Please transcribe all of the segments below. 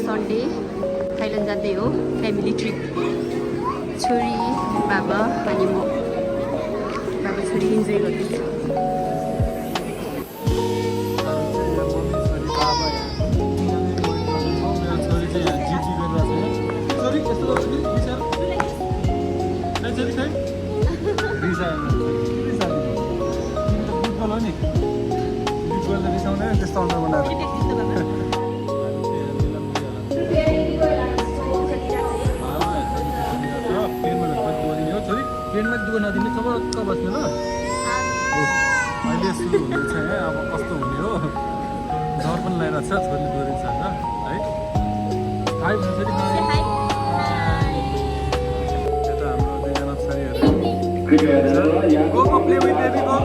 Sunday Thailand जाँदै हो family trip छोरी बाबा अनि म बाबा छोरी इन्जोय गर्दैछ ट्रेनमा दुःख नदिने चपक्क बस्ने ल अहिले सुरु हुँदैछ यहाँ अब कस्तो हुने हो डर पनि लगाइरहेको छ छोरी दोहोरेको छ है हाई छोरी यता हाम्रो दुईजना छोरीहरू go play with baby go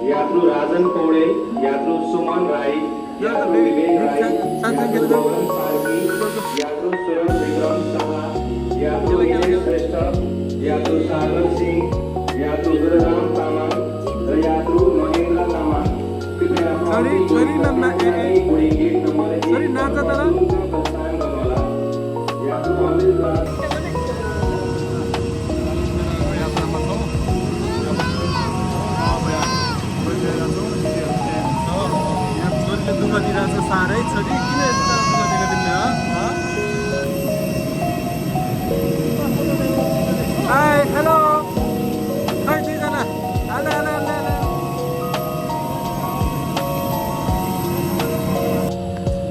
यात्रु राजन पौडेल यात्रु सुमन राई यात्रु विवेक राई यात्रु स्वयं विक्रम शाह यात्रु विजय श्रेष्ठ यात्रु सागर सिंह यात्रु दुर्राम तामाङ र यात्रु महेन्द्र तामाङ कृपया दुःख दिइरहेको छ साह्रै छोरी किन यस्तो दुःख दिएको तिमीले हाई हेलो खै दुईजना हाल हाल हाल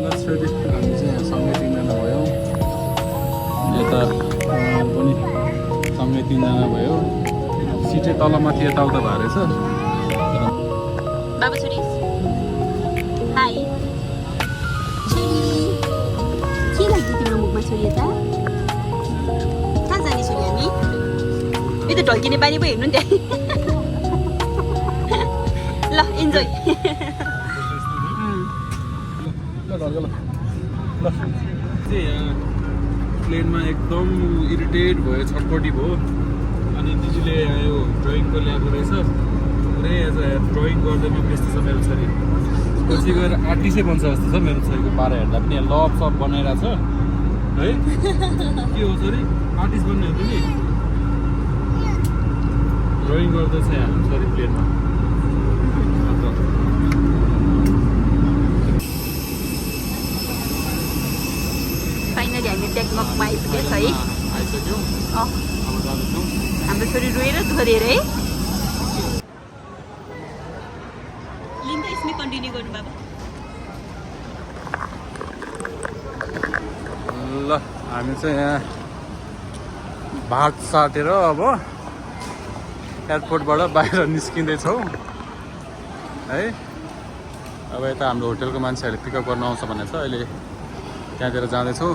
ल छोरी हामी चाहिँ यहाँ सँगै तिनजना भयौँ यता पनि सँगै तिनजना भयो सिटै तलमाथि यताउता भएको रहेछ बाबा छोरी हाई छोरी के लाग्यो तिम्रो मुखमा छोरी यता कहाँ जाने छोरी हामी यो त ढल्किने बानी पो हेर्नु नि त्यहाँ ल इन्जोय प्लेनमा एकदम इरिटेट भयो छटपटी भयो अनि दिदीले यो ड्रइङको ल्याएको रहेछ पुरै ड्रइङ गर्दैमा व्यस्त छ मेरो छोरी पछि गएर आर्टिस्टै बन्छ जस्तो छ मेरो छोरीको पारा हेर्दा पनि लभ सप बनाइरहेको छ है के हो छोरी आर्टिस्ट बन्ने हो तिमी ड्रइङ गर्दैछ यहाँ छोरी प्लेनमा फाइनली हामी ट्याकमकमा आइपुगेछ है आइसक्यौँ अब जाँदैछौँ हाम्रो छोरी रोएर दुःख दिएर है लिँदा यसमै कन्टिन्यू गर्नु बाबा ल हामी चाहिँ यहाँ भात साटेर अब एयरपोर्टबाट बाहिर निस्किँदैछौँ है अब यता हाम्रो होटेलको मान्छेहरूले पिकअप गर्न आउँछ भनेको छ अहिले त्यहाँतिर जाँदैछौँ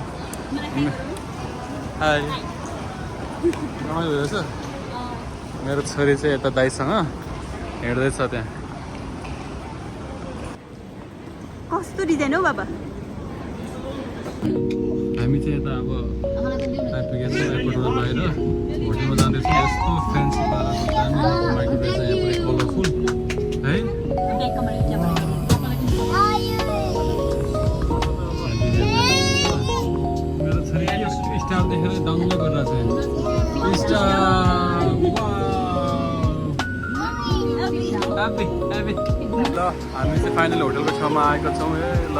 हाई रमाइलो रहेछ मेरो छोरी चाहिँ यता दाइसँग हिँड्दैछ त्यहाँ कस्तो डिजाइन हो बाबा हामी चाहिँ यता अब आइपुगेछ एयरपोर्टबाट बाहिर होटेलमा जाँदैछौँ यस्तो फ्यान्सी पाराको दामी रहेछ यहाँ पुरै कलरफुल है मेरो छोरी स्टार देखेर दङ्ग गरिरहेको छ स्टार ल हामी चाहिँ फाइनल होटेलको छेउमा आएको छौँ है ल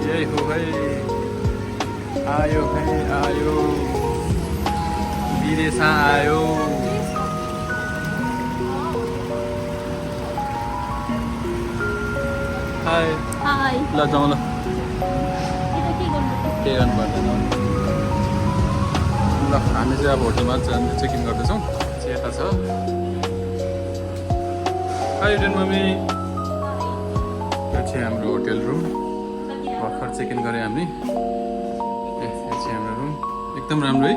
यही हो है आयो विदेशा आयो हाई हाई ल जाउँ ल के गर्नु पर्दैन ल हामी चाहिँ अब होटेलमा चेक इन गर्दैछौँ यता छ हाई रिटर्न मम्मी यो चाहिँ हाम्रो होटेल रुम भर्खर चेक इन गरेँ हामी यो चाहिँ हाम्रो रुम एकदम राम्रो है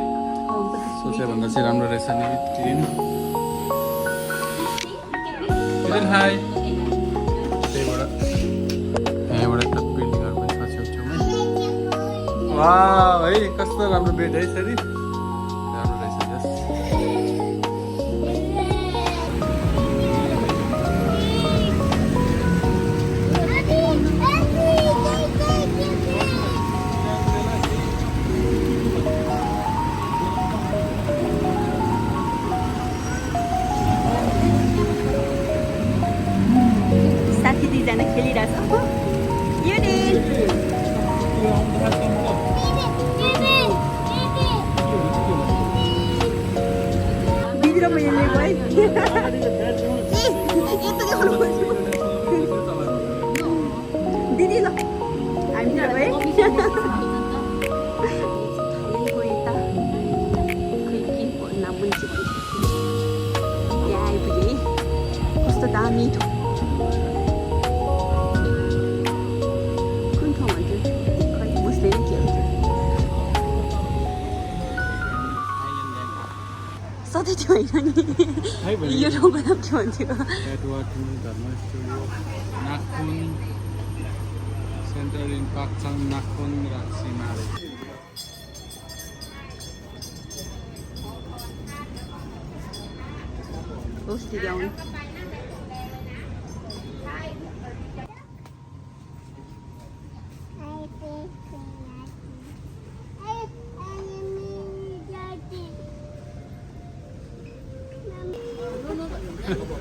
सोचे भन्दा चाहिँ राम्रो रहेछ नि टिन हाई त्यहीबाट यहाँबाट त बिल्डिङहरू पनि छ छेउछेउमै वा है कस्तो राम्रो बेड है सरी राम्रो रहेछ yes. You did. दिदीलाई मैले भयो दिदी ल हामीतिर भयो यहाँ आइपुगे कस्तो दामी कुन ठाउँ भन्थ्यो खै बुझ्दैन के हुन्छ सधैँ त्यो होइन नि यो ठाउँको नाम के भन्थ्यो नागपुन सेन्टर इन पाक्चाङ नागपुन राक्सिमाले Gusti daun.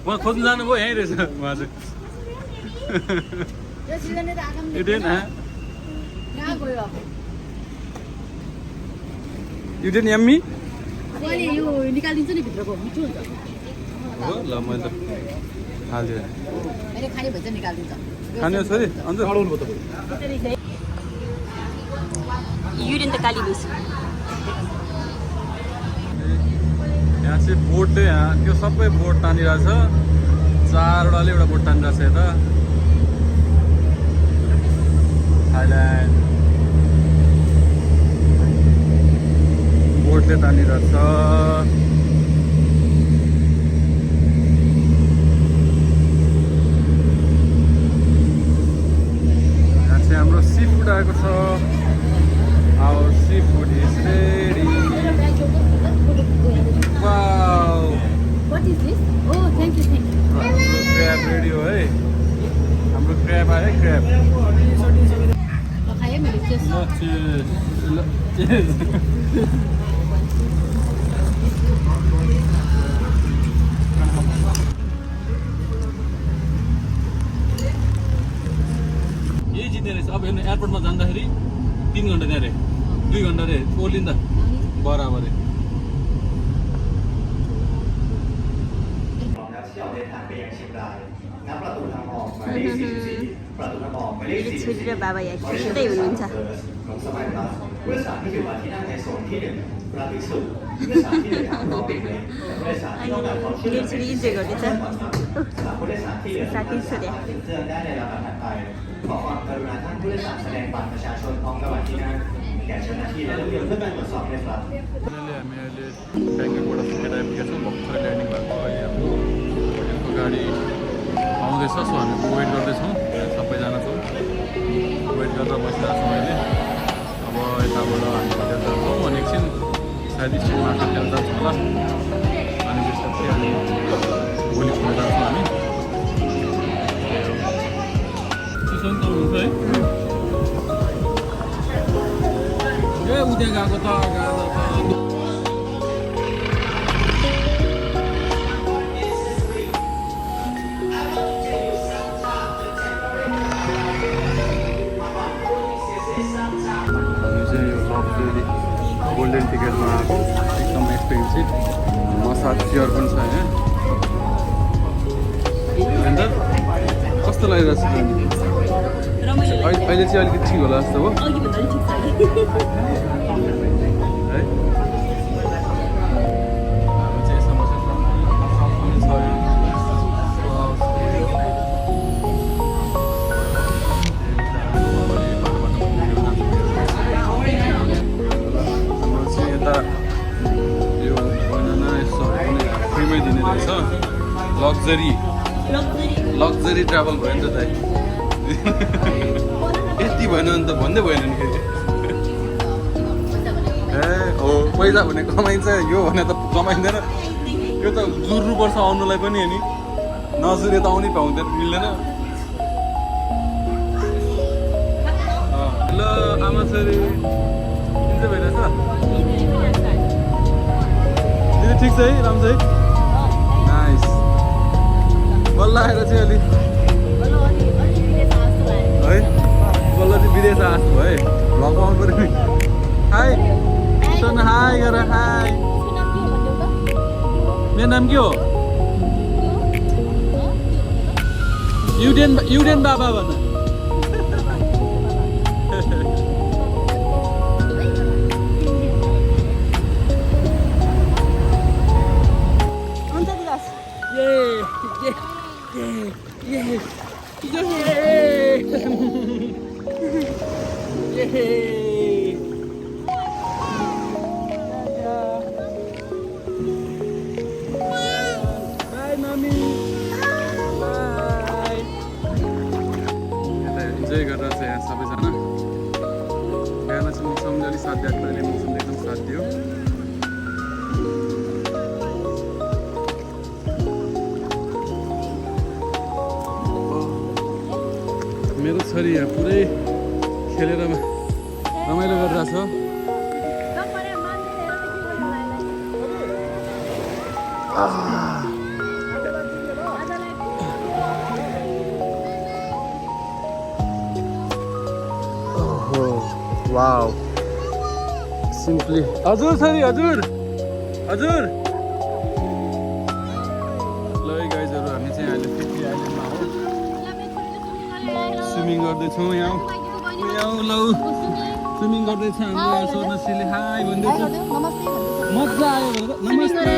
वहाँ खोज्नु जानुभयो यहीँ रहेछ उहाँ चाहिँ You didn't yummy? यो निकालिदिन्छ नि भित्रको मिठो हुन्छ हो ल मैले त हाल्दिएँ मैले खाने भन्छ निकालिदिन्छ खाने छ नि अन्त अडाउनु भयो त युरिन त काली भइसक्यो यहाँ चाहिँ बोटले यहाँ त्यो सबै बोट तानिरहेछ चारवटाले एउटा बोट तानिरहेछ यता थाइल्यान्ड बोटले तानिरहेछ हाम्रो सी फुड आएको छ our sea food is ready wow What is this? Oh, thank you. हाम्रो क्र्याब रेडी हो है हाम्रो क्र्याब आयो क्र्याब खाएँ मैले यही जित्ने रहेछ अब हेर्नु एयरपोर्टमा जाँदाखेरि 3 घन्टा त्यहाँ रे 2 घन्टा रे ओर्लिँदा बराबरै เราเดินทางไปยังเชียงรายณประตูทางออกหมายเลข44ประตูทางออกหมายเลข अहिले छोरी र बाबा यहाँ खिच्दै हुनुहुन्छ ของสมัยนั้นผู้โดยสารที่อยู่ที่นั่งในโซนที่1พระภิกษุผู้โดยสารที่เดินทางรอติดเลยผู้โดยสารที่ต้องการความช่วยเหลือ मेरो छोरी इन्जोय गर्दैछ ผู้โดยสารที่เหลือ साथी छोरी ถึงเครื่องได้ในลำดับถัดไปขอความกรุณาท่านผู้โดยสารแสดงบัตรประชาชนพร้อมกับบัตรที่นั่งแก่เจ้าหน้าที่และรถยนต์เพื่อการตรวจสอบด้วยครับ हामी अहिले ब्याङ्ककबाट फुकेर आइपुगेका छौँ भर्खरै ल्यान्डिङ भएको अहिले हाम्रो होटेलको गाडी आउँदैछ सो हामी वेट गर्दैछौँ सबैजना छौँ वेट गरेर बसिरहेको छौँ अहिले अब यताबाट हामी होटेल जान्छौँ अनि एकछिन सायद स्ट्रिट मार्केटतिर जान्छौँ होला अनि त्यसपछि हामी भोलि खोला जान्छौँ हामी चिसो नि त हुन्छ है ए उद्या गएको त गोल्डन टिकटमा आएको एकदम एक्सपेन्सिभ मसाज चेयर पनि छ यहाँ अन्त कस्तो लागिरहेको छ अहिले चाहिँ अलिकति ठिक होला जस्तो हो है हाम्रो चाहिँ समस्या छ यो बनाना फ्रीमै दिने रहेछ लग्जरी ट्राभल भयो नि त दाइ यति भएन नि त भन्दै भएन नि फेरि ए हो पैसा भने कमाइन्छ यो भने त कमाइँदैन यो त जुर्नुपर्छ आउनुलाई पनि हो नि नजुरे त आउनै पाउँदैन मिल्दैन ल आमा छोरी के भइरहेछ दिदी ठिक छ है राम्रो छ है नाइस बल्ल आएर चाहिँ अलि सिरियस आएको भयो है भ्लग पाउनु पऱ्यो नि हाई सुन हाई गर हाई मेरो नाम के हो युडेन बाबा भन Bye, mommy. Bye. इन्जोय गरिरहेको छ यहाँ सबैजना बिहान चाहिँ मौसमले अलिक साथ दिएको अहिले मौसमले एकदम साथ दियो मेरो छोरी यहाँ पुरै खेलेर रमाइलो गरिरहेछ वाउ सिम्पली हजुर छोरी हजुर हजुर ल गाइजहरू हामी चाहिँ अहिले फिफ्टी आइल्यान्डमा हो स्विमिङ गर्दैछौँ यहाँ लौ स्विमिङ गर्दैछ हाम्रो यहाँ सोर्णश्रीले हाई भन्दैछ मजा आयो नमस्ते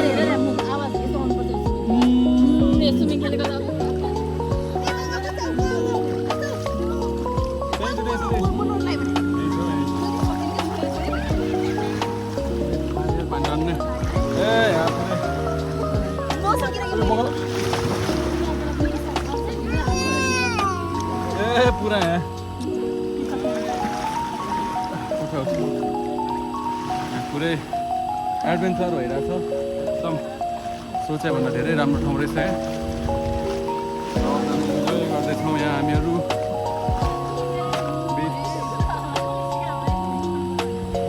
पुरा पुरै एडभेन्चर भइरहेछ एकदम सोचे भन्दा धेरै राम्रो ठाउँ रहेछ यहाँ इन्जोय गर्दैछौँ यहाँ हामीहरू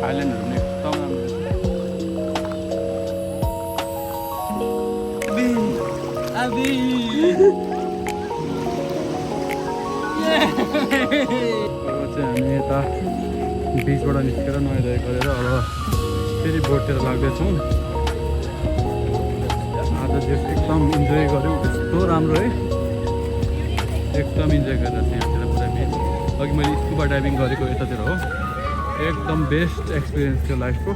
आइल्यान्डहरू पनि एकदम राम्रो अब चाहिँ हामी यता बिचबाट निस्केर नुहाइधुवाइ गरेर अब फेरि बोटतिर लाग्दैछौँ आज चाहिँ एकदम इन्जोय गऱ्यौँ यस्तो राम्रो है एकदम इन्जोय गरेर चाहिँ यहाँतिर पुरा बिच अघि मैले स्कुबा डाइभिङ गरेको यतातिर हो एकदम बेस्ट एक्सपिरियन्स थियो लाइफको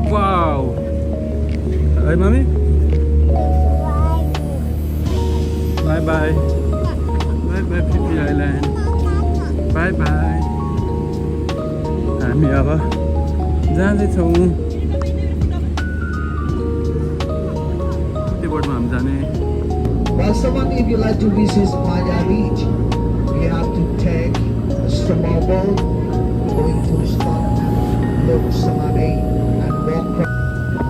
Wow! Hey, mommy? Bye bye. Bye bye, Phi Island. Bye bye. हामी अब जाँदैछौँ कति बोटमा हामी जाने Well, someone, if you like to visit Maya Beach, you have to take a small boat going to the spot, look Samani, and walk.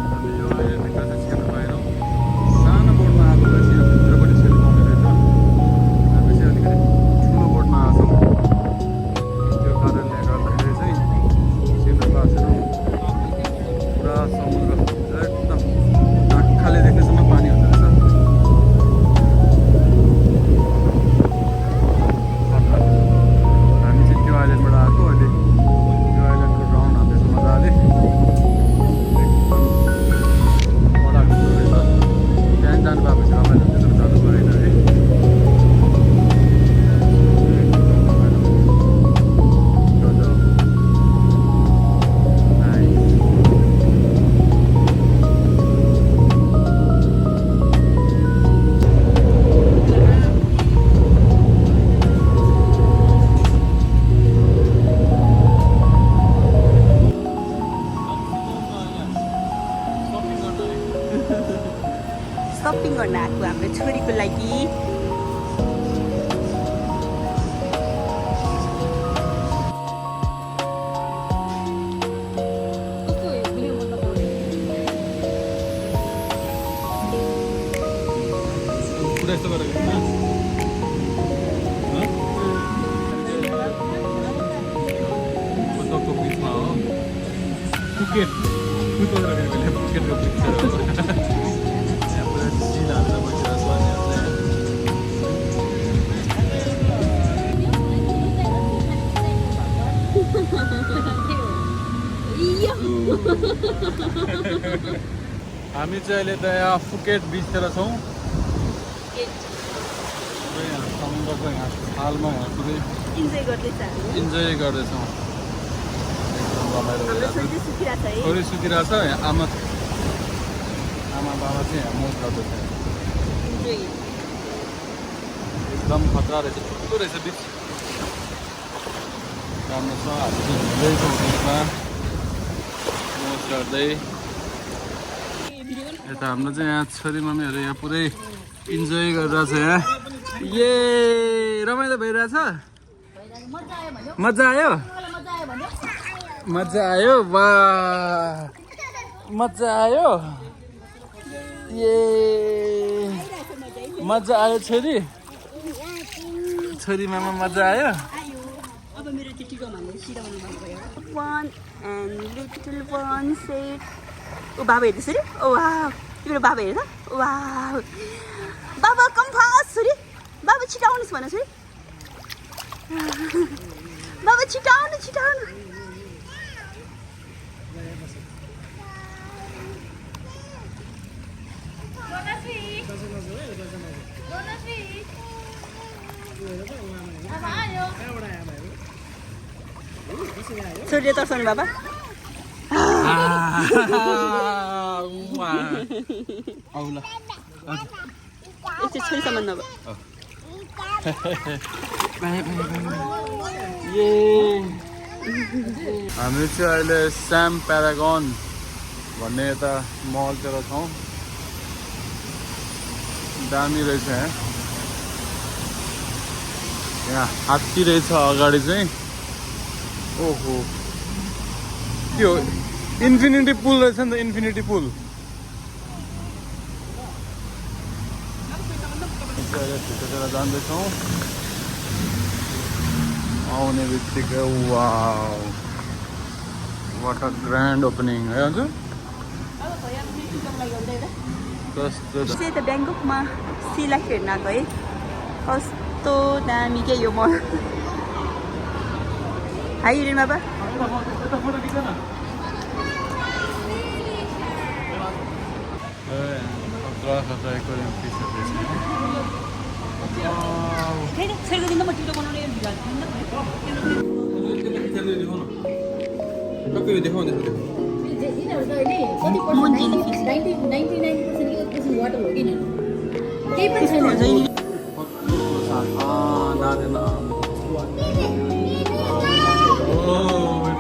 हामी यो अहिले निक्का निस्केर बाहिर सानो बोटमा आएको रहेछ यो भित्रपट्टि सेल्फी पाउने रहेछ हामी चाहिँ अलिकति ठुलो बोटमा आएको छौँ त्यो कारणले गर्दाखेरि चाहिँ सिधो बासेर पुरा समुद्र एकदम आँखाले देख्नेसम्म पानी हुँदो रहेछ हामी चाहिँ त्यो आइल्यान्डबाट आएको अहिले त्यो आइल्यान्डको ग्राउन्ड हाल्दैछ मजाले त्यहाँ जानु भएको छ रमाइलो त्यता जानु परेन है सपिङ गर्न आएको हाम्रो छोरीको लागि पुरा यस्तो गरेको फुकेट फुकेट फेरि फुकेटको पिक्चर हो यहाँ पुरा चिल हालेर बसिरहेको छ हामी चाहिँ अहिले त यहाँ फुकेट बिचतिर छौँ यहाँ समुद्रको यहाँ छालमा यहाँ पुरै इन्जोय गर्दैछ हामी इन्जोय गर्दैछौँ एकदम रमाइलो हाम्रो भइरहेको शरीर सुकिरहेछ है छोरी सुतिरहेको छ यहाँ आमा बाबा चाहिँ यहाँ मोज गर्दैछ इन्जोय एकदम खतरा रहेछ ठुलो रहेछ बिच राम्रो छ हामी चाहिँ हिँड्दैछौँ बिचमा मोज गर्दै यता हाम्रो चाहिँ यहाँ छोरी मम्मीहरू यहाँ पुरै इन्जोय गरिरहेछ यहाँ ए रमाइलो भइरहेछ मजा आयो मजा आयो वा मजा आयो ए मजा आयो छोरी छोरी मामा मजा आयो अब मेरो चाहिँ टिको भन्ने सिधाउनु भन्नुभयो one and little one said ओ बाबा हेर्दै छोरी ओ वाह तिम्रो बाबा हेर त वाह बाबा कम फास्ट छोरी बाबा छिटाउनुहोस् भन छोरी बाबा छिटाउनु छिटाउनु छोरीले तर्साउनु बाबा आउला एकचोटि छोरीसम्म नभए हामी चाहिँ अहिले स्याम प्यारागन भन्ने यता मलतिर छौँ दामी रहेछ यहाँ हात्ती रहेछ अगाडि चाहिँ ओहो त्यो इन्फिनिटी पुल रहेछ नि त इन्फिनिटी पुल भित्रतिर जाँदैछौँ आउने बित्तिकै wow what a grand opening है हजुर कस्तो चाहिँ त ब्याङ्ककमा सीलाई हेर्न आएको है कस्तो दामी के यो मल हाई हिँड्नु बाबा छोरीको दिन त म टिकटक बनाउने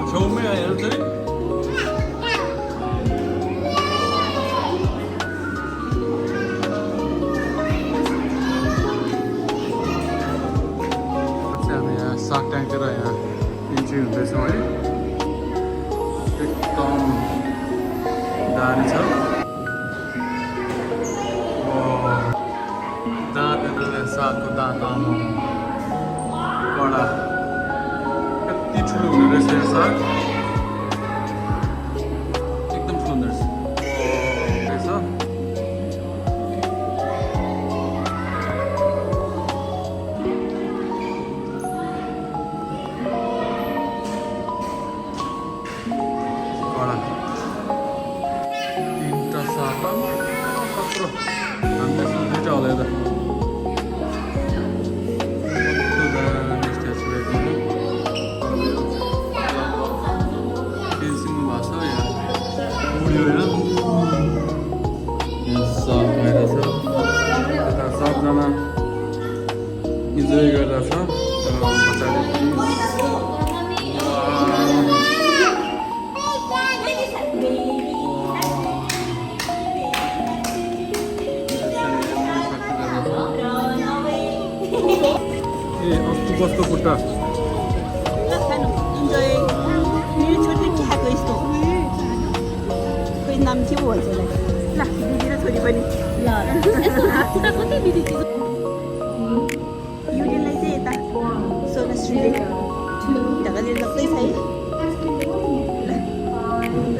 छेउमै आएर चाहिँ सार्क ट्याङ्कतिर यहाँ इन्ट्री हुँदैछौँ है एकदम दामी छ दाँत सागको दाँत कडा कति ठुलो हुँदो रहेछ यो साग एकदम ठुलो हुँदो रहेछ तीनटा साग कत्रो हामीले दुईटा होला यता सबजना इन्जोय गरिरहेछ ए अक्टोपसको खुट्टा इन्जोय मेरो छोरीले के खाएको यस्तो खोइ नाम के पो भन्छ ल दिदी र छोरी पनि युनियनलाई चाहिँ यता सोनश्रीले ढकालेर लग्दैछ है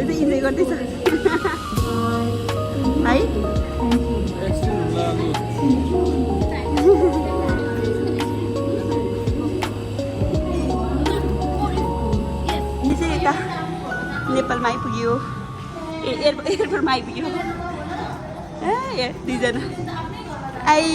ल गर्दैछ है एक्सिडेन्ट हुँदा अब त्यसै यता नेपालमा आइपुग्यो एयरपोर्टमा आइपुग्यो दुईजना आई